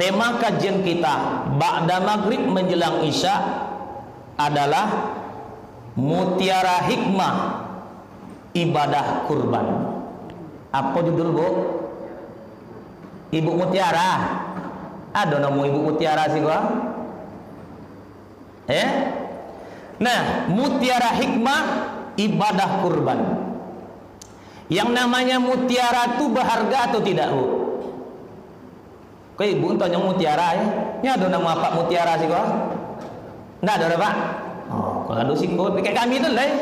tema kajian kita ba'da maghrib menjelang isya adalah mutiara hikmah ibadah kurban. Apa judul, Bu? Ibu Mutiara. Ada nama Ibu Mutiara sih gua? Nah, mutiara hikmah ibadah kurban. Yang namanya mutiara itu berharga atau tidak, Bu? Kau ibu tanya mutiara ya? Ini ada nama apa mutiara sih kau? Nggak ada, Pak? Oh, kalau ada sih kau kayak kami itu lah.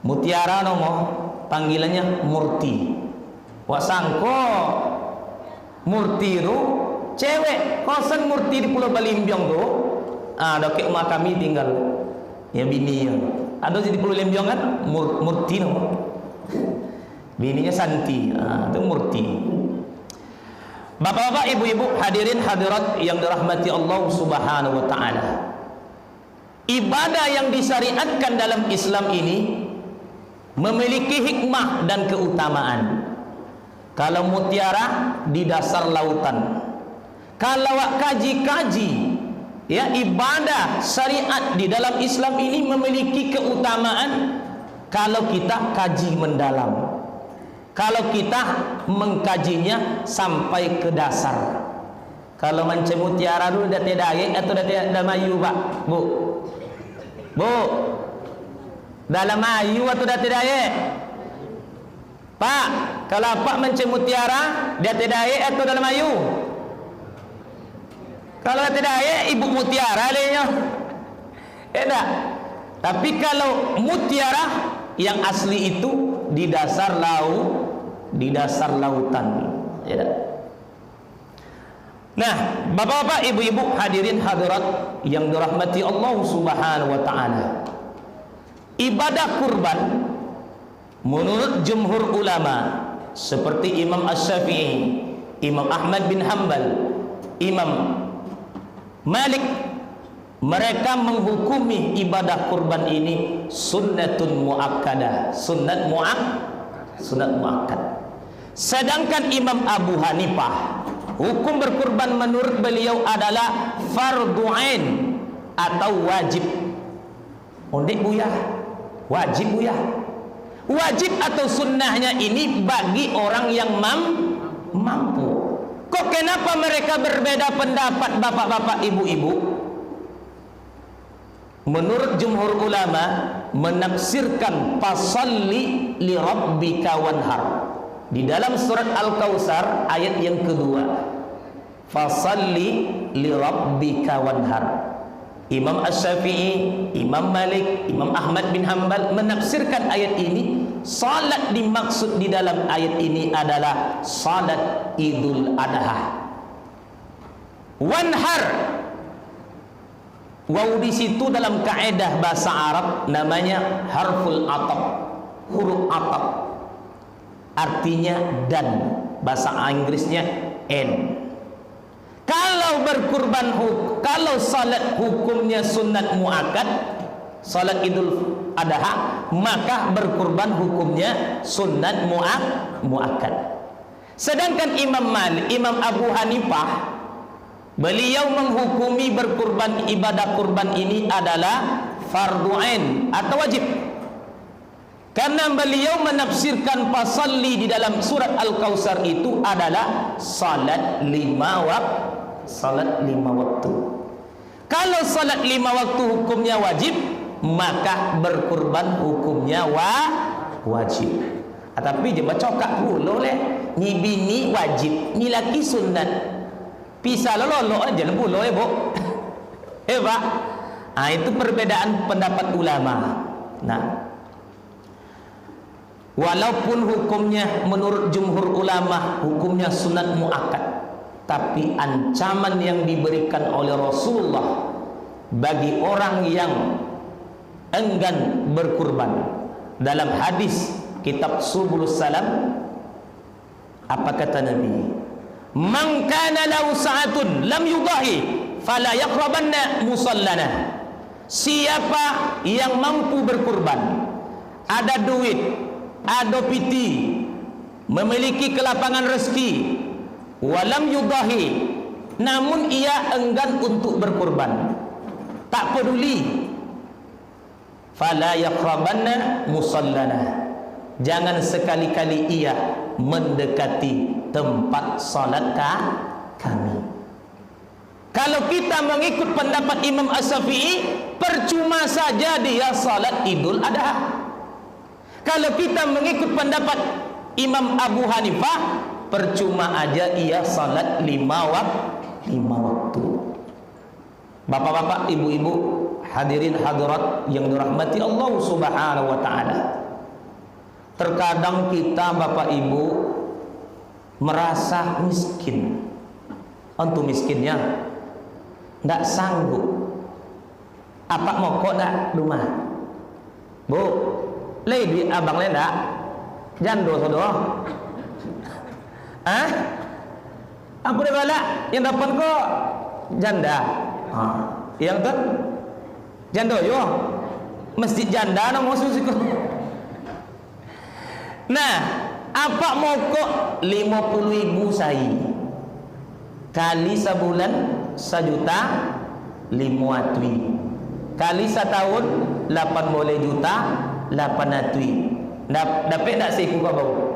Mutiara nama panggilannya murti. Wah sangko murti itu cewek. Kosan murti di Pulau Balimbiong tuh. Ada kayak rumah kami tinggal. Ya bini ya. Ada sih di Pulau Balimbiong kan murti nama. Bininya Santi. Itu murti. Bapak-bapak, ibu-ibu, hadirin hadirat yang dirahmati Allah Subhanahu wa taala. Ibadah yang disyariatkan dalam Islam ini memiliki hikmah dan keutamaan. Kalau mutiara di dasar lautan. Kalau kaji-kaji ya ibadah syariat di dalam Islam ini memiliki keutamaan kalau kita kaji mendalam. Kalau kita mengkajinya sampai ke dasar. Kalau macam mutiara dulu dah tiada air atau dah tiada mayu, Pak? Bu. Bu. Dalam mayu atau dah tiada air? Pak, kalau Pak macam mutiara dia tiada air atau dalam mayu? Kalau dah tiada air ibu mutiara lehnya. Tak. Tapi kalau mutiara yang asli itu di dasar laut, di dasar lautan, ya. Nah, bapak-bapak, ibu-ibu, hadirin hadirat yang dirahmati Allah Subhanahu wa taala. Ibadah kurban menurut jumhur ulama seperti Imam Asy-Syafi'i, Imam Ahmad bin Hanbal, Imam Malik, mereka menghukumi ibadah kurban ini sunnatun muakkadah, sunat muakkad. Sedangkan Imam Abu Hanifah, hukum berkurban menurut beliau adalah fardhu ain atau wajib. Ondek buyah, wajib buyah. Wajib atau sunnahnya ini bagi orang yang mampu. Kok kenapa mereka berbeda pendapat, bapak-bapak, ibu-ibu? Menurut jumhur ulama menafsirkan fasalli li rabbika wanhar di dalam surat Al-Kautsar ayat yang kedua, fasalli li rabbika wanhar. Imam Asy-Syafi'i, Imam Malik, Imam Ahmad bin Hanbal menafsirkan ayat ini, salat dimaksud di dalam ayat ini adalah salat Idul Adha. Wanhar, waw di situ dalam kaidah bahasa Arab namanya harful ataf, huruf ataf, artinya dan, bahasa Inggrisnya and. Kalau berkurban kalau salat hukumnya sunat muakkad, salat Idul Adha, maka berkurban hukumnya sunat muakkad. Sedangkan Imam Malik, Imam Abu Hanifah, beliau menghukumi berkurban, ibadah kurban ini adalah fardhu ain atau wajib. Karena beliau menafsirkan fasalli di dalam surat Al-Kautsar itu adalah salat 5 waktu. Kalau salat 5 waktu hukumnya wajib, maka berkurban hukumnya wajib. Tapi dia cokak dulu leh, ni bini wajib, ni laki sunat. Pisah lolo aja lembulo Bu. Pak. Itu perbedaan pendapat ulama. Nah, walaupun hukumnya menurut jumhur ulama hukumnya sunat muakkad, tapi ancaman yang diberikan oleh Rasulullah bagi orang yang enggan berkurban dalam hadis kitab Subulus Salam, apa kata Nabi? Man kana lahu sa'atun lam yudahi fala yaqrabanna musallana. Siapa yang mampu berkurban, ada duit, ada piti, memiliki kelapangan rezeki, walam yudahi, namun ia enggan untuk berkurban, tak peduli. Fala yaqrabanna musallana, jangan sekali-kali ia mendekati tempat salat kami. Kalau kita mengikut pendapat Imam As-Syafi'i, percuma saja dia salat Idul Adha. Kalau kita mengikut pendapat Imam Abu Hanifah, percuma aja ia salat 5 waktu. Bapak-bapak, ibu-ibu, hadirin hadirat yang dirahmati Allah Subhanahu wa taala. Terkadang kita Bapak Ibu merasa miskin. Antum miskinnya ndak sanggup. Apa mau kok dak rumah? Bu, lei duit abang le ndak? Jando sodo. Hah? Apa dia balak? Yang dapat kok janda. Yang tu janda yo. Masjid janda nak masuk situ. Nah, apa mokok 50.000 sahi kali sebulan 1.500.000 kali setahun 80 juta 800. Dapat tak siku kau bau?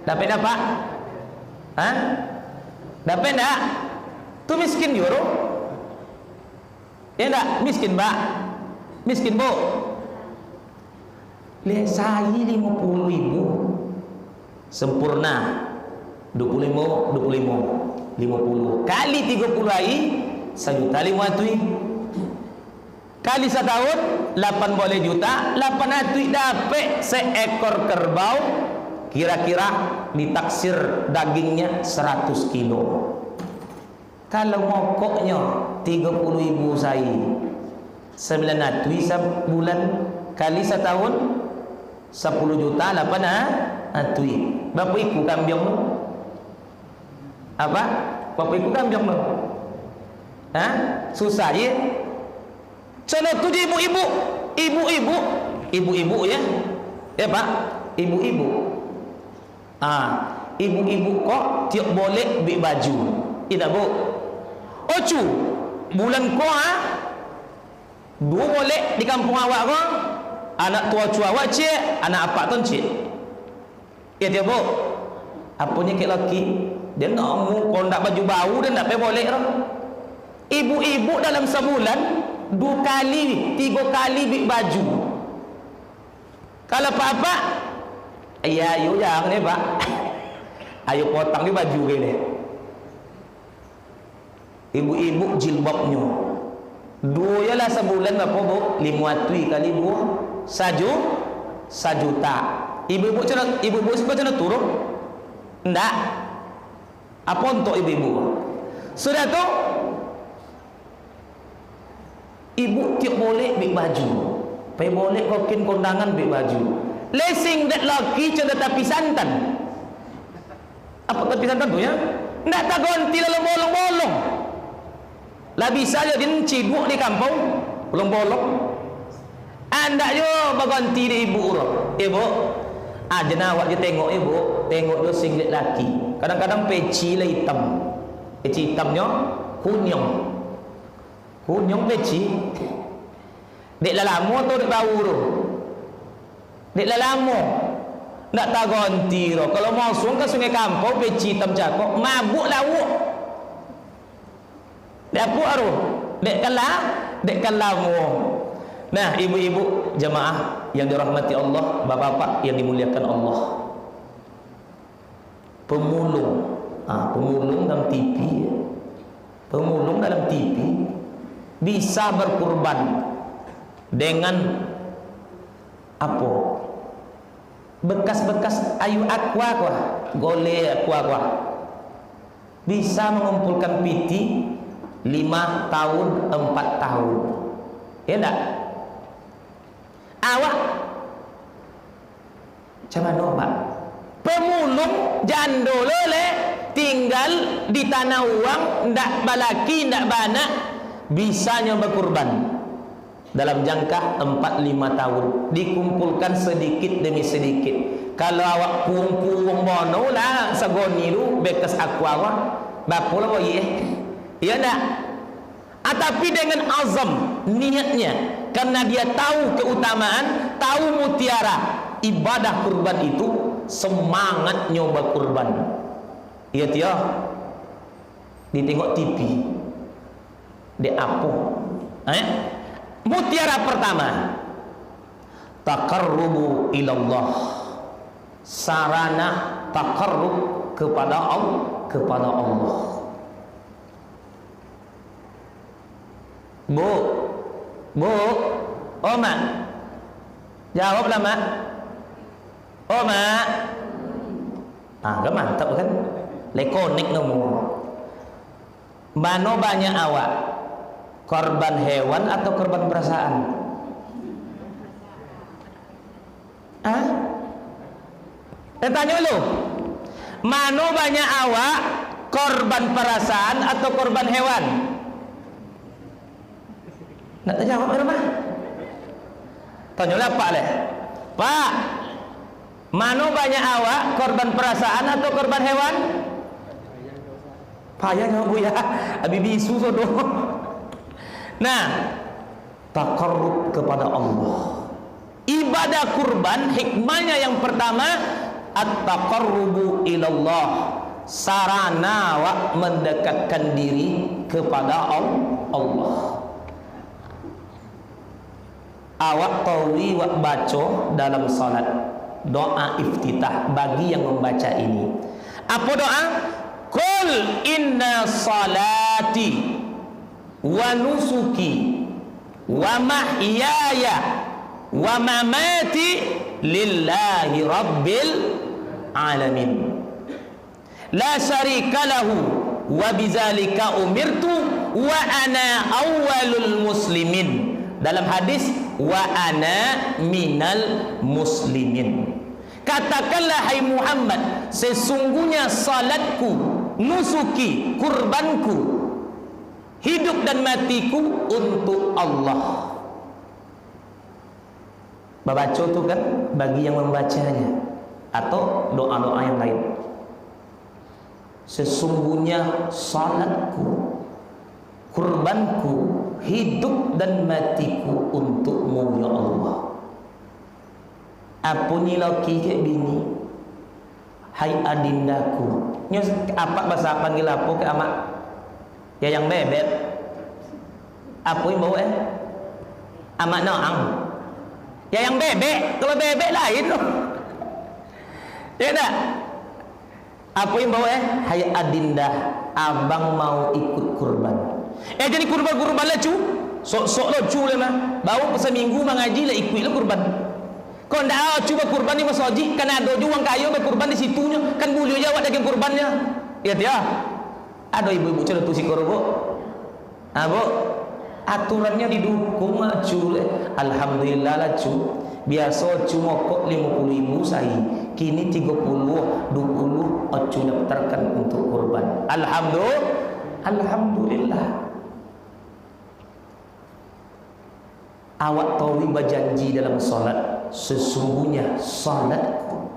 Dapat apa? Hah? Dapat tak? Tu miskin euro? Ya tak? Miskin mbak? Miskin bu? Lihat saya 50.000 sempurna 25 50 kali 30 hari 1.500.000 kali setahun 80 juta 800 dapat seekor kerbau, kira-kira ditaksir dagingnya 100 kilo. Kalau mokoknya 30.000 sahi 900 sebulan kali setahun 10 juta 800. Berapa ikut kambing tu? Apa? Berapa ikut kambing tu? Hah? Susah je. Contoh tu ibu-ibu. Ibu-ibu ya. Ya Pak? Ibu-ibu. Ibu-ibu kok tiap boleh beli baju. Tidak bu. Ocu. Bulan ko dua boleh di kampung awak kok. Anak tua cua awak cik, anak apa tu cik? Ya dia bu. Apanya ke laki? Dia nak mu kondak baju bau dan tak boleh orang. Ibu-ibu dalam sebulan 2 kali, 3 kali beli baju. Kalau apa-apa, ya ayo jangan ni pak. Ayo potong ni baju gini. Ibu-ibu jilbabnya 2 lah sebulan berapa bu? 500 kali 2 1 juta. Ibu-ibu suka cina turun? Enggak. Apa untuk ibu-ibu? Sudah tu ibu tiap boleh beli baju. Pai boleh kokin kondangan beli baju. Lesing dat laki cina tapi santan. Apa tapi santan tu ya? Enggak tak ganti lalu bolong-bolong. Lah bisa je din cibuk di kampung bolong-bolong. Anda yo berganti di ibu roh. Ibu, jenawak je tengok ibu, tengok dia singlet laki. Kadang-kadang peci lah hitam. Peci hitamnya kunyong. Kunyong peci. Dek lah lama tu dek bau tu. Dek lah lama. Nak tak ganti roh. Kalau masuk ke sungai kampung peci hitam cakok, mabuk lawuk. Dek apa roh? Dek kalah mu. Nah, ibu-ibu jamaah yang dirahmati Allah, bapak-bapak yang dimuliakan Allah. Pemulung, pemulung dalam TV, pemulung dalam TV bisa berkurban dengan apa? Bekas-bekas ayu aqua, gole aqua. Bisa mengumpulkan piti 5 tahun, 4 tahun. Ya enggak? Awak macam mana Pak? Pemulung jando lele tinggal di tanah uang, ndak balaki, ndak banak, bisanya berkurban dalam jangka 4-5 tahun, dikumpulkan sedikit demi sedikit. Kalau awak kumpul mono lah sagoni lu bekas aku awak Bapa lah boy ya enggak? Tapi dengan azam niatnya, karena dia tahu keutamaan, tahu mutiara ibadah kurban itu, semangat nyoba kurban. Iya dia ditengok TV di apa? Mutiara pertama, taqarrubu ilallah, sarana taqarrub kepada Allah. Bu, oh mak, jawablah mak. Oh mak, kan mantap kan? Lekonik nomor. Mana banyak awak? Korban hewan atau korban perasaan? Saya tanya lu, mana banyak awak? Korban perasaan atau korban hewan? Nak jawab apa? Tanya lah Pak leh. Pak, mana banyak awak? Korban perasaan atau korban hewan? Payah jawab bu ya. Abi bisu sodoh. Nah, taqarrub kepada Allah. Ibadah kurban hikmahnya yang pertama, at-taqarrubu ilallah, sarana wa mendekatkan diri kepada Allah. Awak tawi wa baca dalam salat doa iftitah bagi yang membaca ini. Apa doa? Qul inna salati wa nusuki wa mahyaya wa mamati lillahi rabbil alamin la syarika lahu wa bizalika umirtu wa ana awwalul muslimin. Dalam hadis wa ana minal muslimin, katakanlah hai Muhammad, sesungguhnya salatku, nusuki, kurbanku, hidup dan matiku untuk Allah. Baca itu kan bagi yang membacanya, atau doa-doa yang lain. Sesungguhnya salatku, kurbanku, hidup dan matiku untukmu ya Allah. Apa ni laki ke bini? Hai adindaku. Nyos apa bahasa panggil apa ke amak? Ya yang bebek. Apa yang bawa amak noang. Ya yang bebek. Kalau bebek lain loh. Ya tak? Apa yang bawa hai adinda, abang mau ikut kurban. Jadi kurban-kurban lah cu. Sok-sok lah cu lah mah. Baru seminggu mengaji lah ikut lah kurban. Kau ndak cuba kurban ni masjid kan ada juga orang kaya berkurban di situnya kan boleh jawab daging kurbannya. Ya dia. Ada ibu-ibu cerita tu si korbo. Bu, aturannya didukung lah cu. Alhamdulillah lah cu. Biasa cuma kok 50.000 saya. Kini 30, 20 cu daftarkan untuk kurban. Alhamdulillah. Awak tahu berjanji dalam salat, sesungguhnya salatku,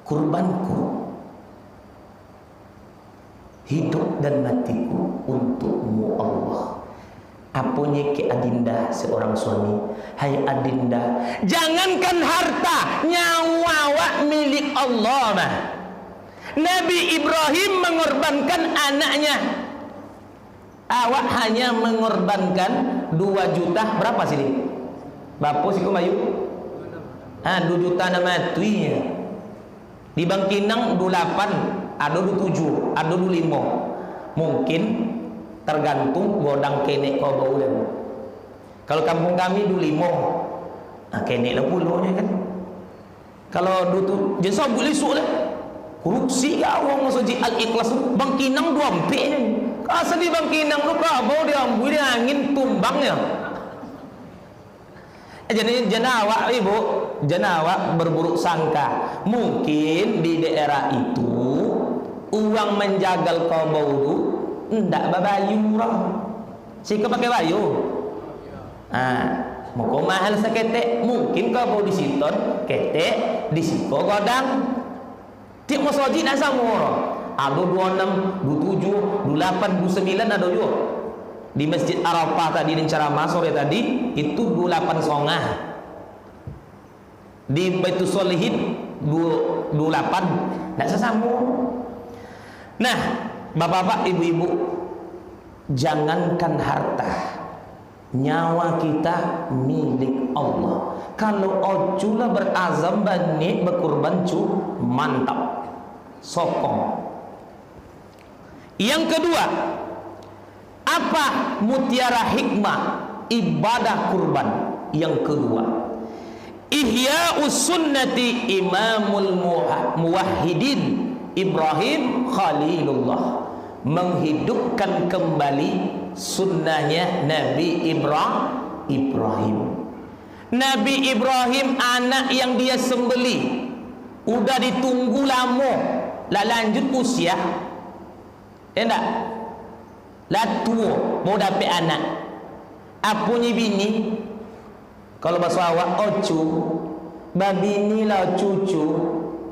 kurbanku, hidup dan matiku untukmu Allah. Apanya ke adinda seorang suami? Hai adinda, jangankan harta, nyawa awak milik Allah mah. Nabi Ibrahim mengorbankan anaknya. Awak hanya mengorbankan 2 juta berapa sini? Bapak sih kumayu? 2 juta nama tuinya. Di Bangkinang 28, ada 27, ada 25. Mungkin tergantung godang kenek kau bau dan. Kalau kampung kami 25. Kenek lah pulaunya kan. Kalau tu jasa boleh sulah. Korupsi awang masjid Al-Ikhlas Bangkinang 2 MP ni. Asal di Bangkinang tu kabau dia ambil dia angin tumbangnya. Jadi jenawak ibu, jenawak berburuk sangka. Mungkin di daerah itu uang menjagal kabau tu ndak babayu lah. Sika pakai bayu. Muka mahal seketek, mungkin kabau di siton ketek di siko godang. Tiap masjid dah sama orang. Ada 26, 27, 28, 29 ada juga. Di Masjid Arafah tadi di ceramah sore tadi itu 28 songah. Di Baitul Solihin 28 tak sesama. Nah, bapak-bapak, ibu-ibu, jangankan harta, nyawa kita milik Allah. Kalau ojulah berazam bani berkurban cu mantap, sokong. Yang kedua, apa mutiara hikmah ibadah kurban? Yang kedua, Ihya'us sunnati imamul muwahhidin Ibrahim Khalilullah, menghidupkan kembali sunnahnya Nabi Ibrahim. Nabi Ibrahim anak yang dia sembelih udah ditunggu lama, lah lanjut usia, enggak? Lah tua mau dapat anak. Apunya bini, kalau bahasa awak ocu, babini lah cucu,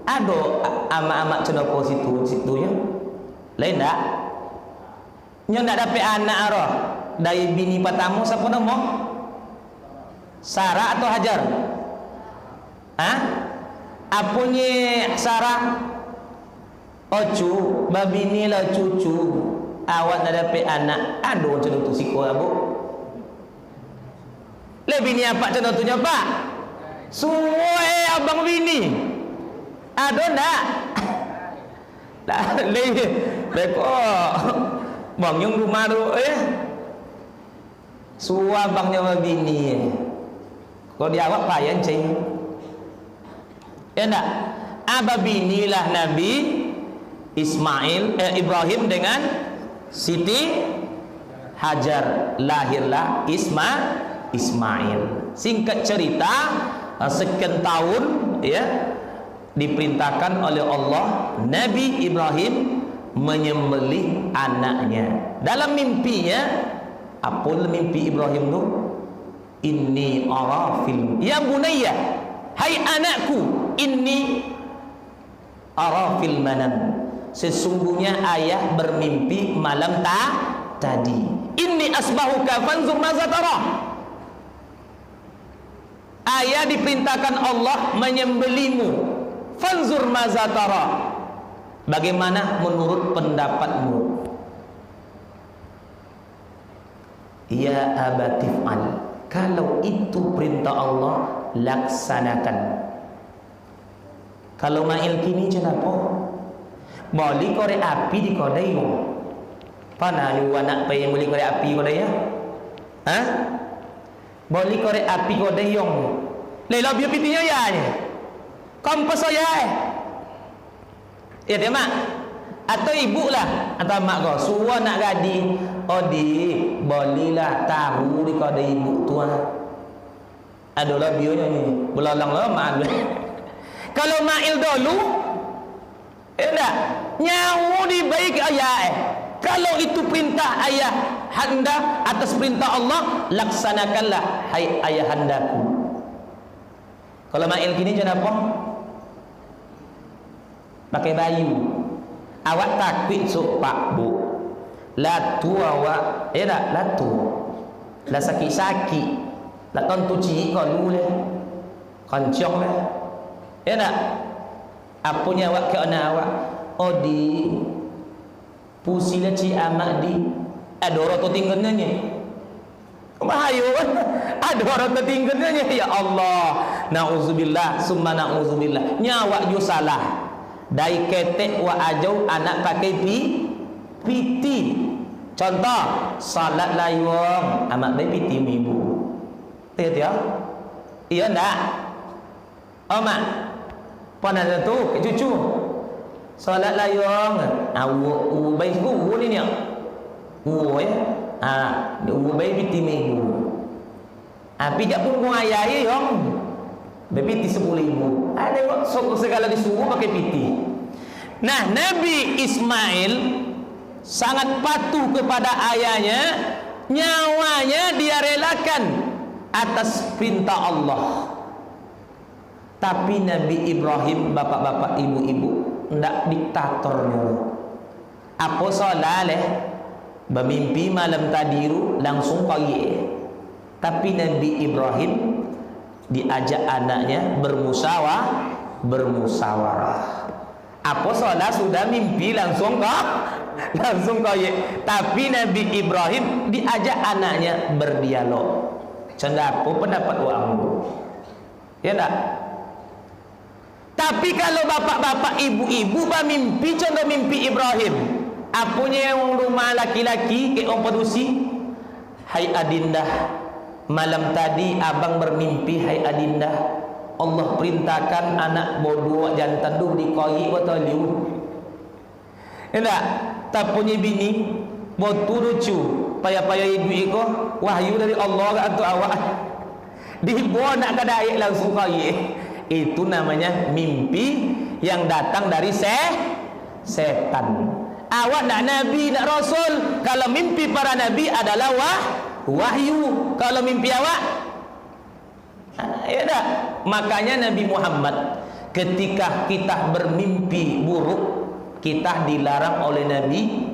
ada amak-amak cenoko situ ya. Lain tak? Nyo ndak dapat anak roh dari bini pertama siapa nama? Sarah atau Hajar? Hah? Apunya Sarah? Ocu, babini lah cucu. Awak nak dapat anak, aduh macam tu siko abu. Le bini apa macam tu pak? Suwe abang bini. Ada ndak? Tak le. Lekok. Bang yang rumah tu Suwa abangnya bini. Kalau dia awak payah cing. Ya ndak? Aba binilah Nabi Ibrahim dengan Siti Hajar, lahirlah Ismail. Singkat cerita, sekian tahun ya diperintahkan oleh Allah Nabi Ibrahim menyembelih anaknya. Dalam mimpinya, apa mimpi Ibrahim tu? Inni ara fil ya bunayya, hai anakku, inni ara fil manam, sesungguhnya ayah bermimpi malam tadi. Inni asbahuka fanzur maza tara. Ayah diperintahkan Allah menyembelihmu. Fanzur maza tara. Bagaimana menurut pendapatmu? Ya abatif'al. Kalau itu perintah Allah, laksanakan. Kalau mail kini kenapa? Boleh korek api di kodai yo. Pana ni anak pe yang boleh korek api kodai ya? Hah? Boleh korek api kodai yo. Lela biar pitinya ya ni. Kompas saya. Ya dia mak. Atau ibu lah, atau mak kau suruh nak gadi. Oh di, bolehlah tahu di kodai ibu tua. Adalah bionya ni. Belalang lah mak. Kalau mail dulu, enggak nyawa di baik ayah. Kalau itu perintah ayah handa atas perintah Allah, laksanakanlah hai ayah handaku. Kalau mail gini kenapa? Pakai bayu. Awak takut sok pak bu. Latu awak, enggak latu. Lah sakit-sakit. Lah tontu cik kau lu le. Kancong le. Ya tak? Apunya awak ke anak awak? Oh di pusilah cik amak di. Ada orang tertinggalnya. Bahaya kan? Ada orang tertinggalnya. Ya Allah. Na'udzubillah. Summa na'udzubillah. Nyawa ju salah. Dari ketek wa ajau anak pakai piti. Contoh, salat layung amak bayi piti ibu. Lihat ya? Iya enggak? Oh mak. Pada tu ke cucu salat layung bayi guru ni ya bayi piti minggu pijak punggung ayah ye yang bayi piti 10.000 ada kok segala disuruh pakai piti. Nah Nabi Ismail sangat patuh kepada ayahnya, nyawanya dia relakan atas perintah Allah. Tapi Nabi Ibrahim, bapak-bapak, ibu-ibu, ndak diktatornya. Apa salah leh bermimpi malam tadiru langsung kaya. Tapi Nabi Ibrahim diajak anaknya bermusyawarah. Apa salah sudah mimpi langsung kaya. Tapi Nabi Ibrahim diajak anaknya berdialog. Canda apa pendapat uangmu? Ya tak? Tapi kalau bapak-bapak, ibu-ibu bermimpi contoh mimpi Ibrahim, apunya yang rumah laki-laki ke orang pedusi, hai adinda, malam tadi abang bermimpi, hai adinda, Allah perintahkan anak bodoh jantan tu dikoyi atau liu. Enggak, tak punya bini, botu lucu, payah-payah ibu iko, wahyu dari Allah ke antu awak. Dibawa nak kada air langsung koyi. Itu namanya mimpi yang datang dari setan. Awak nak nabi, nak rasul. Kalau mimpi para nabi adalah wahyu. Kalau mimpi awak, ya dah. Makanya Nabi Muhammad ketika kita bermimpi buruk, kita dilarang oleh Nabi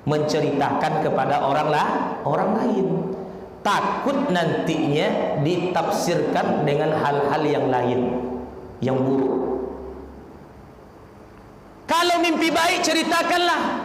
menceritakan kepada orang lain. Takut nantinya ditafsirkan dengan hal-hal yang lain yang buruk. Kalau mimpi baik ceritakanlah.